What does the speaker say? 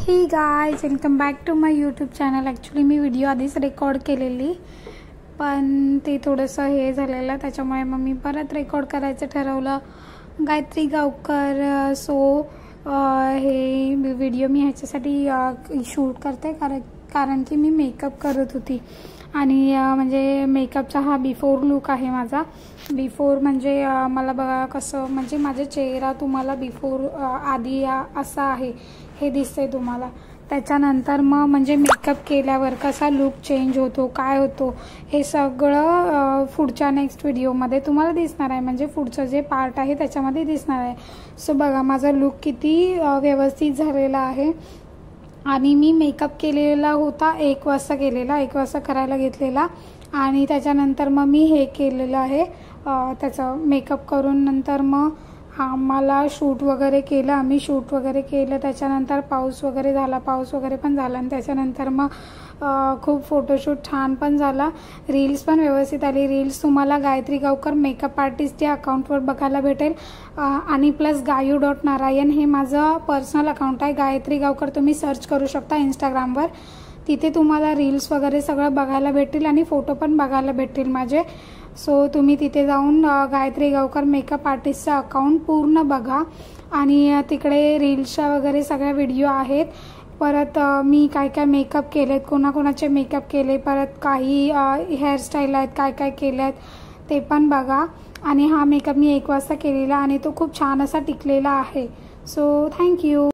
हे guys, welcome back to my YouTube channel. Actually मी video आधीच रेकॉर्ड केलेली, पण ते थोडंसं हे झालेलं, त्याच्यामुळे मग मी परत रेकॉर्ड करायचं ठरवलं। गायत्री गावकर हे व्हिडिओ मी ह्याच्यासाठी शूट करते कारण की मी मेकअप करत होती आणि म्हणजे मेकअपचा हा बिफोर लुक आहे माझा। बिफोर म्हणजे मला बघा कसं, म्हणजे माझा चेहरा तुम्हाला बिफोर आधी असा आहे हे दिसते तुम्हाला, त्याच्यानंतर मग म्हणजे मेकअप केल्यावर कसा लुक चेंज होतो, काय होतो, हे सगळं पुढच्या नेक्स्ट व्हिडिओमध्ये तुम्हाला दिसणार आहे। म्हणजे पुढचं जे पार्ट आहे त्याच्यामध्ये दिसणार आहे। सो बघा माझा लुक किती व्यवस्थित झालेला आहे। आणि मी मेकअप केलेला होता 1 वाजता केलेला, 1 वाजता करायला घेतलेला आणि त्याच्यानंतर मग मी हे केलेलं आहे, त्याचं मेकअप करून नंतर मग आम्हाला शूट वगैरे केलं, आम्ही शूट वगैरे केलं। त्याच्यानंतर पाऊस वगैरे पण झाला आणि त्याच्यानंतर मग खूप फोटोशूट छान पण झाला, रील्स पण व्यवस्थित आली। रील्स तुम्हाला गायत्री गावकर मेकअप आर्टिस्ट या अकाउंटवर बघायला भेटेल आणि प्लस gayu.narayan हे माझं पर्सनल अकाउंट आहे। गायत्री गावकर तुम्ही सर्च करू शकता इंस्टाग्रामवर, तिथे तुम्हाला रील्स वगैरे सगळं बघायला भेटेल आणि फोटो पण बघायला भेटेल माझे। सो तुम्ही तिथे जाऊन गायत्री गावकर मेकअप आर्टिस्टचा अकाउंट पूर्ण बघा आणि तिकडे रील्सच्या वगैरे सगळ्या व्हिडिओ आहेत। परत मी काय काय मेकअप केलेत, कोणाकोणाचे मेकअप केले, परत काही हेअरस्टाईल आहेत, काय काय केले आहेत ते पण बघा। आणि हा मेकअप मी 1 वाजता केलेला आणि तो खूप छान असा टिकलेला आहे। So thank you.